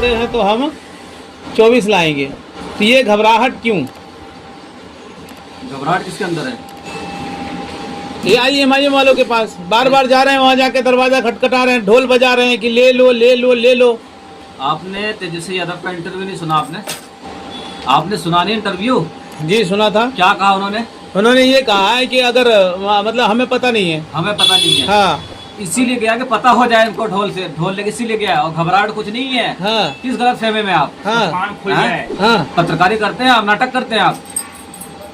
रहे हैं तो हम 24 लाएंगे। तो ये घबराहट क्यों? घबराहट किसके अंदर है? ये IMIM वालों के पास बार बार जा रहे हैं, वहाँ जाके दरवाजा खटखटा रहे हैं, ढोल बजा रहे हैं कि ले लो ले लो ले लो। आपने तेजस्वी यादव का इंटरव्यू नहीं सुना? आपने सुना नहीं इंटरव्यू? जी सुना था। क्या कहा उन्होंने? उन्होंने ये कहा है कि अगर मतलब हमें पता नहीं है। हमें पता नहीं है। हाँ, इसीलिए गया कि पता हो जाए इनको ढोल से, ढोल लेके इसीलिए गया। और घबराहट कुछ नहीं है। हाँ, किस गलत फहमे में आप? हाँ, हाँ। पत्रकारी करते हैं आप, नाटक करते हैं आप?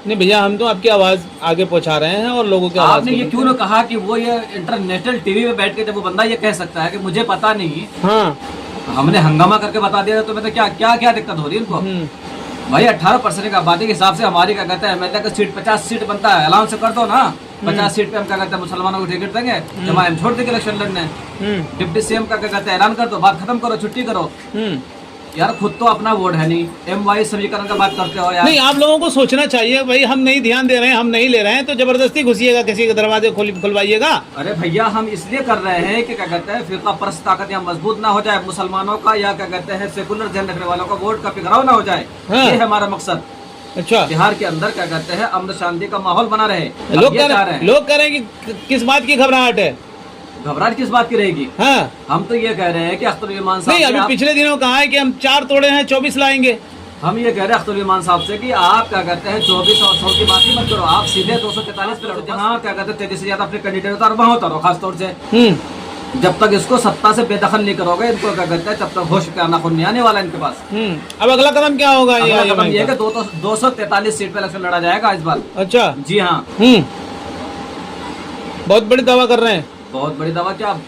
नहीं भैया, हम तो आपकी आवाज आगे पहुंचा रहे हैं और लोगों की आवाज। आपने ये क्यों न कहा कि वो ये इंटरनेशनल टीवी पे बैठ के जब वो बंदा ये कह सकता है कि मुझे पता नहीं, हाँ, हमने हंगामा करके बता दिया, तो मैं तो क्या क्या क्या दिक्कत हो रही है इनको? भाई 18% की आबादी के हिसाब से हमारी क्या कहते हैं एमएलए का सीट 50 सीट बनता है, अलाउंस कर दो ना। 50 सीट पे हम क्या कहते हैं मुसलमानों को टिकट देंगे, जब हम छोड़ देंगे इलेक्शन लड़ने। डिप्टी सीएम का क्या कहते हैं ऐलान कर दो, बात खत्म करो, छुट्टी करो। यार खुद तो अपना वोट है नहीं, MY समीकरण का बात करते हो यार। नहीं, आप लोगों को सोचना चाहिए भाई, हम नहीं ध्यान दे रहे हैं, हम नहीं ले रहे हैं तो जबरदस्ती घुसिएगा, किसी के दरवाजे खुलवाइएगा। अरे भैया हम इसलिए कर रहे हैं कि क्या कहते हैं फिरका परस्त ताकत यहाँ मजबूत ना हो जाए, मुसलमानों का या क्या कहते हैं सेकुलर जन रखने वालों का वोट का पिघराव ना हो जाए। हाँ। ये है हमारा मकसद। अच्छा, बिहार के अंदर क्या कहते हैं अमन शांति का माहौल बना रहे। लोग कह रहे हैं कि किस बात की घबराहट है? घबराहट किस बात की रहेगी? हाँ, हम तो ये कह रहे हैं कि अख्तरुल साहब नहीं, अभी पिछले दिनों कहा है कि हम 4 तोड़े हैं 24 लाएंगे। हम ये कह रहे हैं अख्तरुल साहब से कि आप क्या कहते हैं 24 और 100 की बात ही मत करो, आप सीधे 243 पे लड़ो। जहाँ क्या कहते हैं तेजस्वी यादव अपने कैंडिडेट उतारो, वहाँ उतारो खासतौर से। जब तक इसको सत्ता से बेदखल नहीं करोगे, इनको क्या कहते हैं तब तक होश का नाखून नहीं आने वाला इनके पास। अब अगला कदम क्या होगा? अगला कदम ये है कि 243 सीट पे इलेक्शन लड़ा जाएगा इस बार। अच्छा, जी हाँ। बहुत बड़ी दावा कर रहे हैं। बहुत बड़ी दावा क्या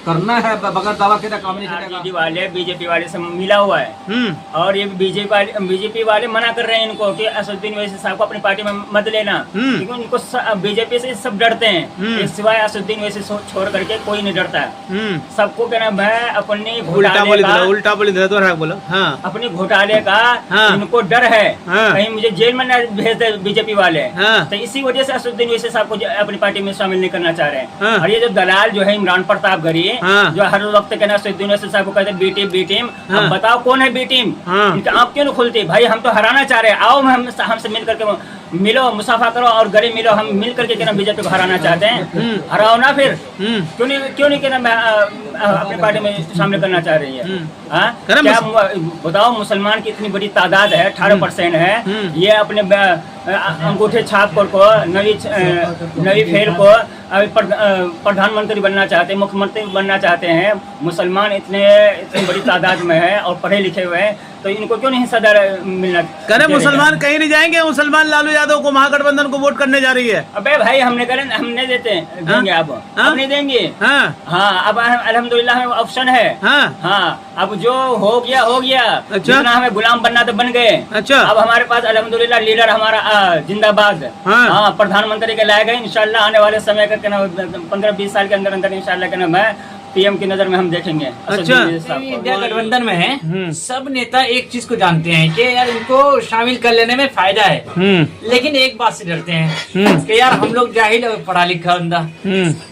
करना है, बगैर दावा के काम नहीं चलेगा। वाले बीजेपी वाले से मिला हुआ है और ये बीजेपी वाले मना कर रहे हैं इनको कि असदुद्दीन ओवैसी साहब को अपनी पार्टी में मत लेना, क्योंकि उनको बीजेपी से सब डरते हैं, सिवाय असदुद्दीन ओवैसी छोड़ करके कोई नहीं डरता है। सबको कहना मैं अपने उल्टा बोला अपने घोटाले का इनको डर है, कहीं मुझे जेल में न भेज दे बीजेपी वाले। तो इसी वजह से असदुद्दीन ओवैसी साहब को अपनी पार्टी में शामिल नहीं करना चाह रहे हैं। और ये जो दलाल जो है इमरान प्रताप गरी, जो हर वक्त कहना असदुद्दीन ओवैसी साहब को कहते हैं बी टीम। अब बताओ कौन है बी टीम? इनकी आंख क्यों नहीं खुलती? भाई हम तो हराना चाह रहे हैं, आओ हमसे मिल करके मिलो, मुसाफा करो और गले मिलो, हम मिल करके कहना बीजेपी को हराना चाहते हैं। हराओ ना फिर। क्यों नहीं कहना मैं अपनी पार्टी में शामिल करना चाह रही है? क्या बताओ, मुसलमान की इतनी बड़ी तादाद है, 18% है। ये अपने अंगूठे छाप को नवी फेल को प्रधानमंत्री बनना चाहते हैं, मुख्यमंत्री बनना चाहते हैं। मुसलमान इतनी बड़ी तादाद में है और पढ़े लिखे हुए हैं, तो इनको क्यों नहीं हिस्सा मिलना? करे मुसलमान कहीं नहीं जाएंगे, मुसलमान लालू यादव को महागठबंधन को वोट करने जा रही है। अबे भाई हमने देंगे अब नहीं देंगे। हाँ, अब अल्हम्दुलिल्लाह हमें ऑप्शन है। हाँ, अब जो हो गया। अच्छा, जितना हमें गुलाम बनना तो बन गए। अच्छा, अब हमारे पास अल्हम्दुलिल्लाह लीडर हमारा जिंदाबाद। हाँ, प्रधानमंत्री के लाए गए। इंशाल्लाह आने वाले समय का 15-20 साल के अंदर इंशाल्लाह मैं PM की नजर में हम देखेंगे। अच्छा, इंडिया गठबंधन में है, सब नेता एक चीज को जानते हैं कि यार इनको शामिल कर लेने में फायदा है, लेकिन एक बात से डरते हैं कि यार हम लोग जाहिल और पढ़ा लिखा बंदा,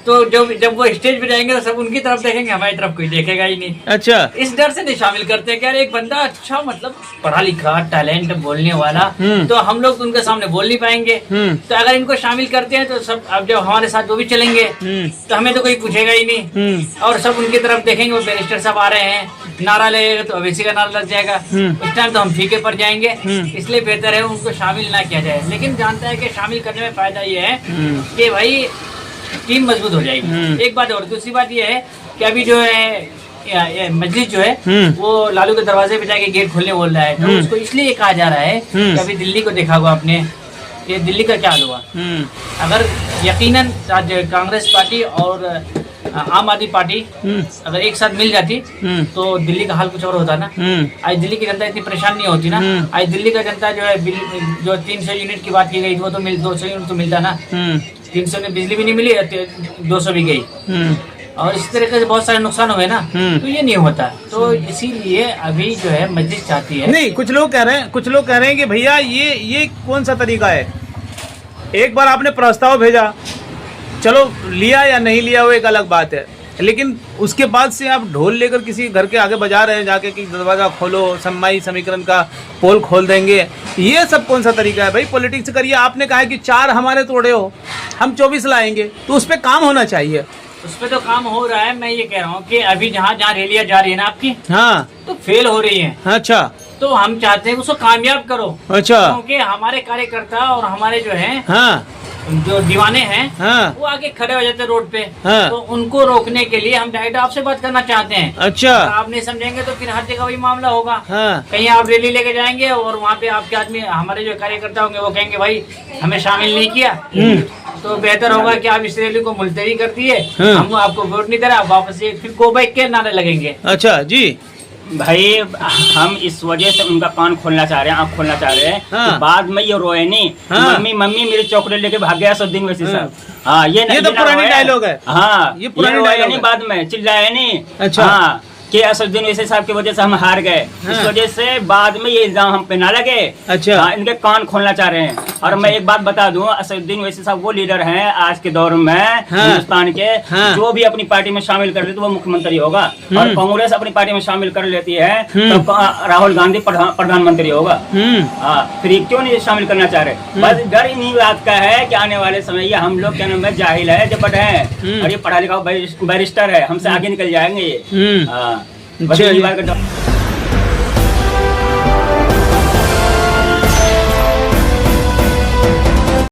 तो जब वो स्टेज पे जाएंगे तो सब उनकी तरफ देखेंगे, हमारी तरफ कोई देखेगा ही नहीं। अच्छा, इस डर से नहीं शामिल करते कि यार एक बंदा अच्छा मतलब पढ़ा लिखा टैलेंट बोलने वाला, तो हम लोग उनके सामने बोल नहीं पाएंगे। तो अगर इनको शामिल करते हैं तो सब अब जब हमारे साथ वो भी चलेंगे तो हमें तो कोई पूछेगा ही नहीं, और सब उनकी तरफ देखेंगे। वो बैरिस्टर सब आ रहे हैं, नारा लगेगा तो ओवैसी का नारा लग जाएगा, उस टाइम तो हम फीके पड़ जाएंगे। इसलिए बेहतर है उनको शामिल ना किया जाए। लेकिन जानता है कि शामिल करने में फायदा ये है कि भाई टीम मजबूत हो जाएगी, एक बात। और दूसरी बात ये है कि अभी जो है मस्जिद जो है वो लालू के दरवाजे पे जाके गेट खोलने बोल रहा है, तो उसको इसलिए कहा जा रहा है कि अभी दिल्ली को देखा होगा आपने, ये दिल्ली का क्या हुआ। अगर यकीनन कांग्रेस पार्टी और आम आदमी पार्टी अगर एक साथ मिल जाती तो दिल्ली का हाल कुछ और होता ना। आज दिल्ली की जनता इतनी परेशान नहीं होती ना। आज दिल्ली का जनता जो है जो 300 यूनिट की बात की गई वो तो 200 यूनिट तो मिलता ना। 300 में बिजली भी नहीं मिली, 200 भी गई, और इसी तरीके से बहुत सारे नुकसान हुए ना। तो ये नहीं होता, तो इसीलिए अभी जो है मस्जिद चाहती है। नहीं, कुछ लोग कह रहे हैं कि भैया ये कौन सा तरीका है? एक बार आपने प्रस्ताव भेजा, चलो लिया या नहीं लिया वो एक अलग बात है लेकिन उसके बाद से आप ढोल लेकर किसी घर के आगे बजा रहे हैं जाके कि दरवाजा खोलो, सम्माई समीकरण का पोल खोल देंगे, ये सब कौन सा तरीका है भाई? पॉलिटिक्स करिए। आपने कहा है कि 4 हमारे तोड़े हो, हम 24 लाएंगे, तो उस पर काम होना चाहिए। उस पे तो काम हो रहा है। मैं ये कह रहा हूँ कि अभी जहाँ जहाँ रैलियाँ जा रही है ना आपकी, हाँ, तो फेल हो रही है। अच्छा, तो हम चाहते हैं उसको कामयाब करो। अच्छा, क्योंकि हमारे कार्यकर्ता और हमारे जो हैं, हाँ, जो दीवाने हैं, हाँ, वो आगे खड़े हो जाते हैं रोड पे। हाँ। तो उनको रोकने के लिए हम डायरेक्ट आपसे बात करना चाहते हैं। अच्छा, आप नहीं समझेंगे तो फिर हर जगह वही मामला होगा। हाँ, कहीं आप रैली लेके जाएंगे और वहाँ पे आपके आदमी, हमारे जो कार्यकर्ता होंगे, वो कहेंगे भाई हमें शामिल नहीं किया, तो बेहतर होगा कि आप इस रैली को मुलतवी कर दिए, हम आपको वोट नहीं दे रहे, आप वापस फिर गो बैक के नारे लगेंगे। अच्छा जी, भाई हम इस वजह से उनका कान खोलना चाह रहे हैं, आँख खोलना चाह रहे हैं। हाँ। तो बाद में ये रोए नहीं, हाँ। मम्मी मम्मी मेरे चॉकलेट लेके भाग गया असदुद्दीन ओवैसी साहब। हाँ, ये तो पुरानी डायलॉग है। हाँ, ये पुरानी रोया डायलॉग नहीं, है। बाद में चिल्लाया नहीं। अच्छा। हाँ, कि असदुद्दीन ओवैसी साहब की वजह से हम हार गए, हाँ। इस वजह से बाद में ये इल्जाम हम पे ना लगे। अच्छा। हाँ, इनके कान खोलना चाह रहे हैं। और मैं एक बात बता दूं, असदुद्दीन ओवैसी साहब वो लीडर हैं आज के दौर में, हाँ। हिंदुस्तान के, हाँ। जो भी अपनी पार्टी में शामिल कर लेते वो मुख्यमंत्री होगा। और कांग्रेस अपनी पार्टी में शामिल कर लेती है तो राहुल गांधी प्रधानमंत्री होगा। हाँ, फिर ये क्यों नहीं शामिल करना चाह रहे? बस डर इन्हीं बात का है कि आने वाले समय ये हम लोग क्या नाम है, जाहिल है, जबड है, और ये पढ़ा लिखा बैरिस्टर है, हमसे आगे निकल जाएंगे ये। हाँ, बस अच्छा इन्हीं जी। बात का डर।